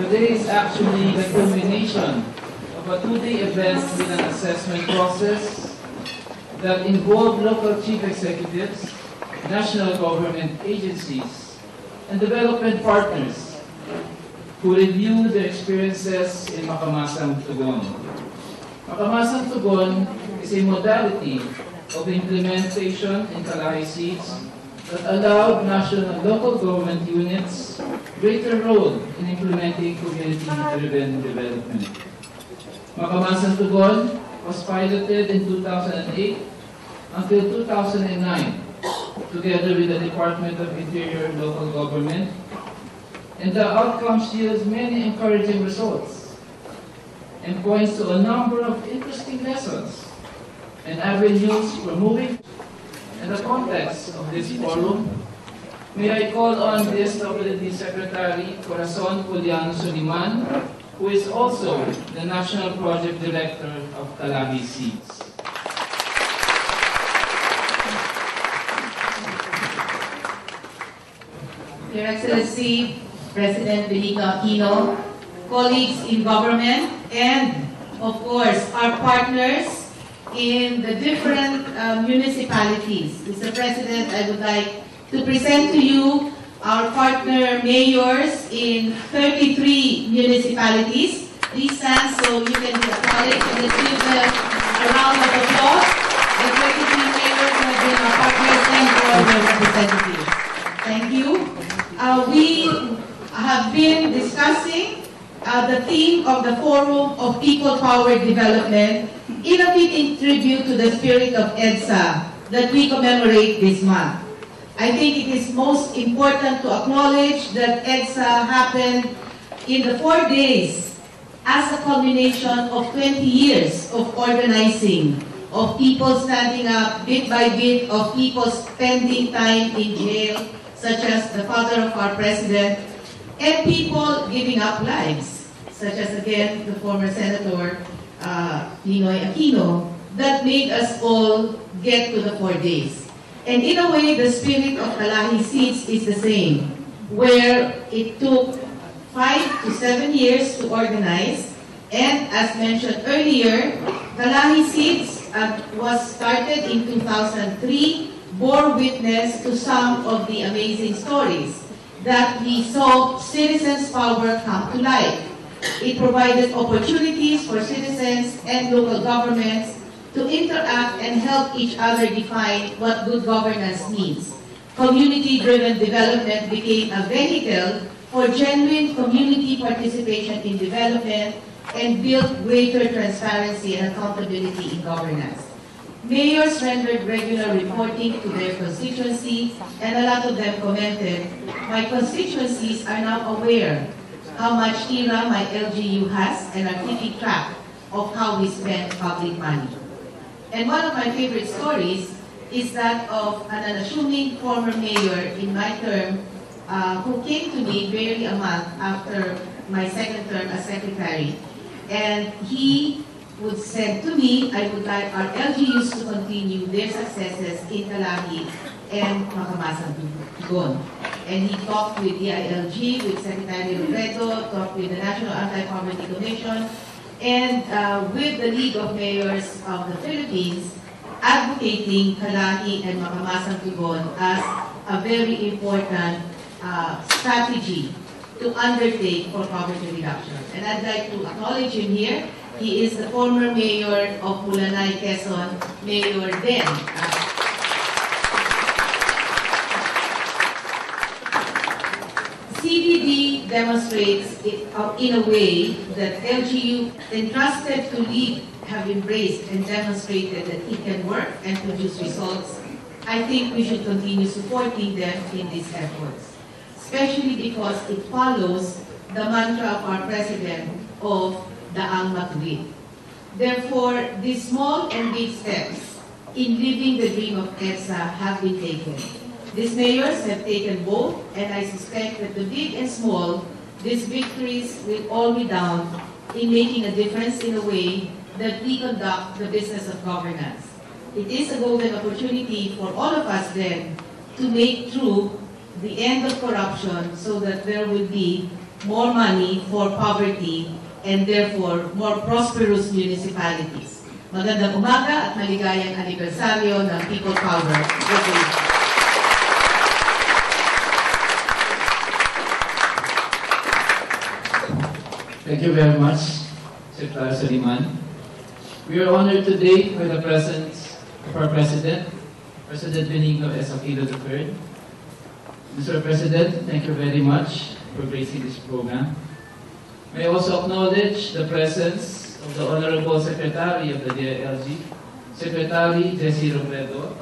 Today is actually the culmination of a two-day event with an assessment process that involved local chief executives, national government agencies, and development partners who reviewed their experiences in Makamasang Tugon. Makamasang Tugon is a modality of implementation in KALAHI seats that allowed national and local government units greater role in implementing community-driven development. Makamasang Tugon was piloted in 2008 until 2009, together with the Department of Interior and Local Government, and the outcomes yield many encouraging results and points to a number of interesting lessons and avenues for moving. In the context of this forum, may I call on the SWD Secretary Corazon Puliano Suliman, who is also the National Project Director of KALAHI Seeds. Your Excellency, President Benito Aquino, colleagues in government, and of course our partners in the different municipalities. Mr. President, I would like to present to you our partner mayors in 33 municipalities. Please stand so you can be acknowledged, and let's give them a round of applause. The 33 mayors have been our partners and all their representatives. Thank you. We have been discussing the theme of the Forum of People-Powered Development in a fitting tribute to the spirit of EDSA that we commemorate this month. I think it is most important to acknowledge that EDSA happened in the 4 days as a culmination of 20 years of organizing, of people standing up bit by bit, of people spending time in jail, such as the father of our president, and people giving up lives, such as, again, the former Senator Ninoy Aquino, that made us all get to the 4 days. And in a way, the spirit of KALAHI Seeds is the same, where it took 5 to 7 years to organize, and as mentioned earlier, KALAHI Seeds was started in 2003, bore witness to some of the amazing stories that we saw citizens' power come to life. It provided opportunities for citizens and local governments to interact and help each other define what good governance means. Community-driven development became a vehicle for genuine community participation in development and built greater transparency and accountability in governance. Mayors rendered regular reporting to their constituency, and a lot of them commented, "My constituencies are now aware how much TIRA my LGU has and are keeping track of how we spend public money." And one of my favorite stories is that of an unassuming former mayor in my term who came to me barely a month after my second term as secretary. And he would say to me, I would like our LGUs to continue their successes in KALAHI and Makamasang Tugon. And he talked with the ILG, with Secretary Robredo, talked with the National Anti-Poverty Commission, and with the League of Mayors of the Philippines, advocating KALAHI and Makamasang Tugon as a very important strategy to undertake for poverty reduction. And I'd like to acknowledge him here. He is the former mayor of Mulanay, Quezon, Mayor Den. CDD demonstrates in a way that LGU entrusted to lead have embraced and demonstrated that it can work and produce results. I think we should continue supporting them in these efforts, especially because it follows the mantra of our president of Daang Matuwid. Therefore, these small and big steps in living the dream of EDSA have been taken. These mayors have taken both, and I suspect that the big and small, these victories will all redound in making a difference in a way that we conduct the business of governance. It is a golden opportunity for all of us then to make true the end of corruption so that there will be more money for poverty and therefore more prosperous municipalities. Magandang umaga at maligayang anibersaryo ng People Power. Thank you very much, Secretary Soliman. We are honored today with the presence of our President, President Benigno S. Aquino III. Mr. President, thank you very much for gracing this program. May I also acknowledge the presence of the Honorable Secretary of the DILG, Secretary Jessie Robredo,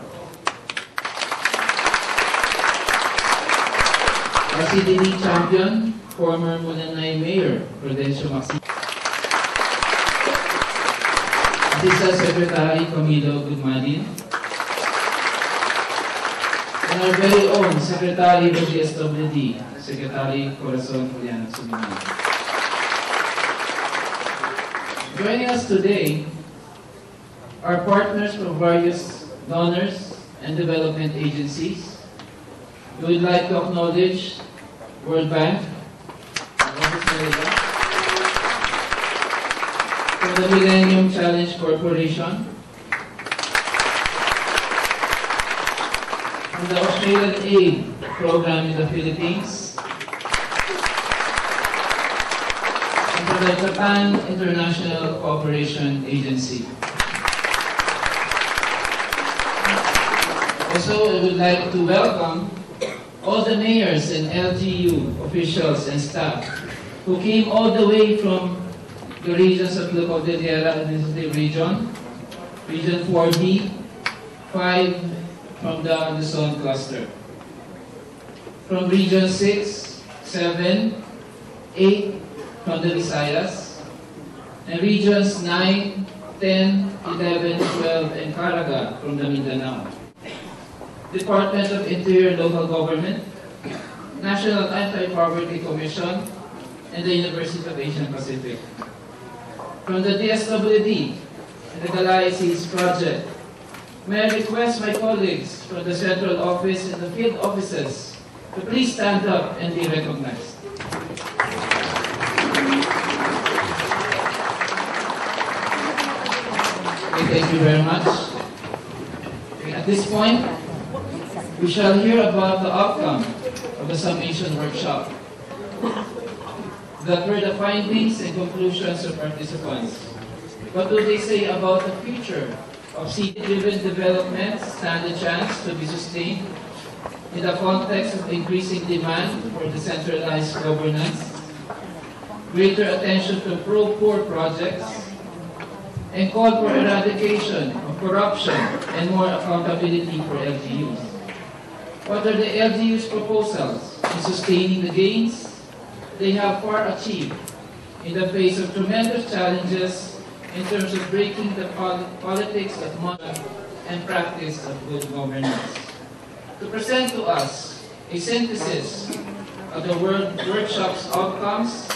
our CDD champion, former Mulanay Mayor, Prudencio Maxi, Assistant Secretary Camilo Guzmanin, and our very own Secretary of the DSWD, Secretary Corazon Juliano Suliman. Joining us today are partners from various donors and development agencies. We would like to acknowledge World Bank, from the Millennium Challenge Corporation, from the Australian Aid Program in the Philippines, and from the Japan International Cooperation Agency. Also, I would like to welcome all the mayors and LGU officials and staff who came all the way from the regions of the Cordillera Administrative Region, Region 4B, 5 from the Luzon Cluster, from Region 6, 7, 8 from the Visayas, and Regions 9, 10, 11, 12, and Caraga from the Mindanao. Department of Interior Local Government, National Anti-Poverty Commission, and the University of Asian Pacific. From the DSWD and the KALAHI Seeds Project, may I request my colleagues from the Central Office and the field offices to please stand up and be recognized. Okay, thank you very much. Okay, at this point, we shall hear about the outcome of the summation workshop. That were the findings and conclusions of participants. What do they say about the future of city-driven development stand a chance to be sustained in the context of increasing demand for decentralized governance, greater attention to pro-poor projects, and call for eradication of corruption and more accountability for LGUs? What are the LGU's proposals in sustaining the gains they have far achieved in the face of tremendous challenges in terms of breaking the politics of money and practice of good governance? To present to us a synthesis of the workshop's outcomes,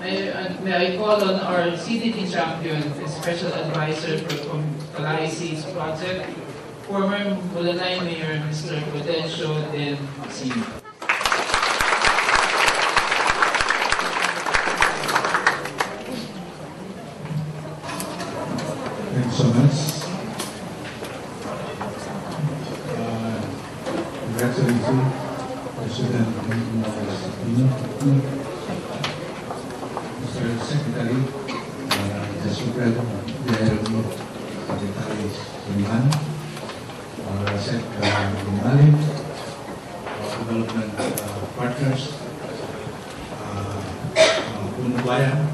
may I call on our CDD champion and special advisor for KALAHI Seeds Project, former Mulanay Mayor, Mr. Prudencio Maxi. Thank you so much. Congratulations, President Aquino, Mr. Secretary, the Secretary Soliman, Sec Mali, development partners, Punubayan,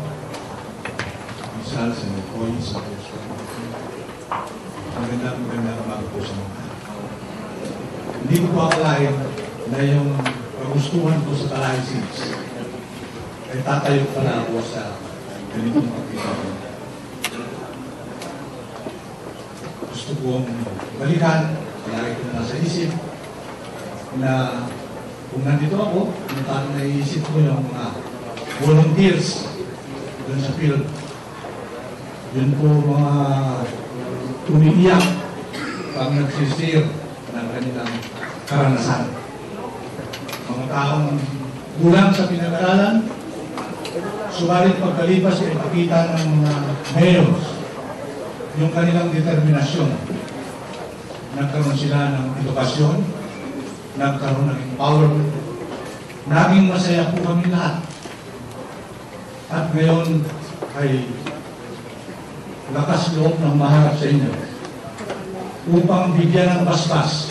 officials and employees of this company. Magandang umaga po sa mga. Hindi ko po akalain na yung kagustuhan ko sa KALAHI Seeds ay tatayo pala ako sa ganitong pagkikita. Gusto kong balikan, palagi ko na nasa isip, na kung nandito ako, parang naiisip ko yung mga volunteers doon sa field. Yun po mga tumiiyak pag nagsisir ng kanilang karanasan. Mga taong kulang sa pinag-aralan, Subalit pagkalipas ay pakita ng mga mayors yung kanilang determinasyon. Nagkaroon sila ng edukasyon, nagkaroon ng empowerment. Naging masaya po kami lahat. At ngayon ay lakas loob ng maharap sa inyo upang bigyan ng basbas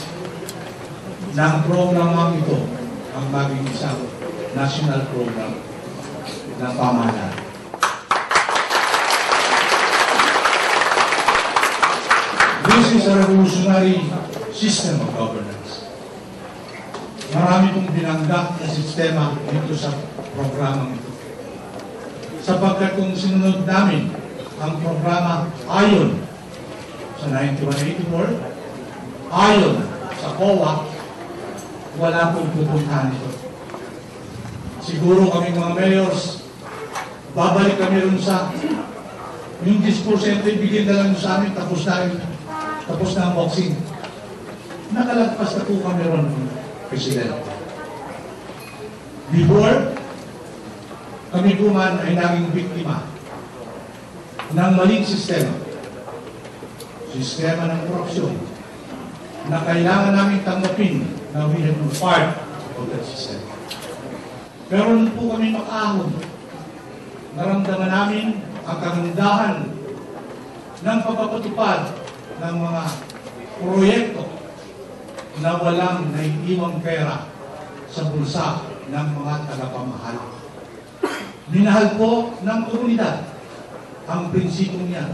ng programang ito ang maging isang national program ng pamahalaan. This is a revolutionary system of governance. Marami pong binanggap na sistema dito sa programang ito. Sapagkat kung sinunod namin ang programa ayon sa 9184, ayon sa COA, wala pong pupuntahan ito. Siguro kaming mga mayors, babalik kami rin sa yung 10% ibigin na lang sa amin, tapos na ang boxing. Nakalagpas na po kami ron, President. Before, kami po man ay naging biktima ng maling sistema. Sistema ng korupsyon na kailangan namin tanggapin na we have no part of that system. Pero nung po kami makaahon, naramdaman namin ang kagandahan ng pagpapatupad ng mga proyekto na walang naiiwang pera sa bulsa ng mga tagapamahala. Minahal po ng komunidad ang prinsipong yan.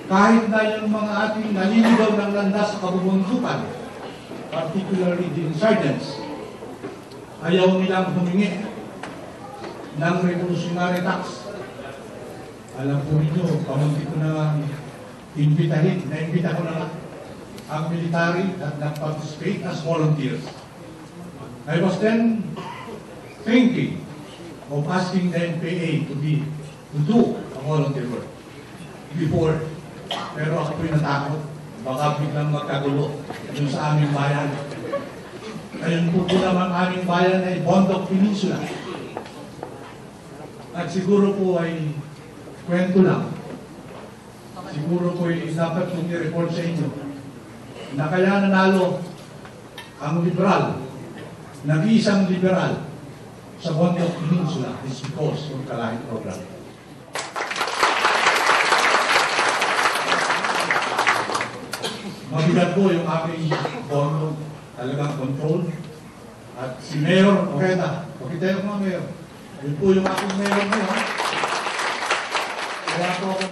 Kahit na yung mga ating naliligaw ng landas sa kabubuntukan, particularly the insurgents, ayaw nilang humingi ng revolutionary tax. Alam po ninyo, pamunti ko na imbita ko na ang military at nag-participate as volunteers. I was then thinking of asking the NPA to do a volunteer work before, pero ako po'y natakot. Baka biglang magkagulo dun sa aming bayan. Ayun po naman aming bayan ay Bondok Peninsula. At siguro po ay kwento lang. Siguro po ay dapat kong i-report sa inyo na kaya nanalo ang liberal, nag-iisang liberal sa Bondok Peninsula is because of KALAHI program. Mabigat po yung aking Bondok, talagang control. At si Mayor Ojeda, pakita yung mga Mayor. Yun po yung aking Mayor ngayon. Kaya po ako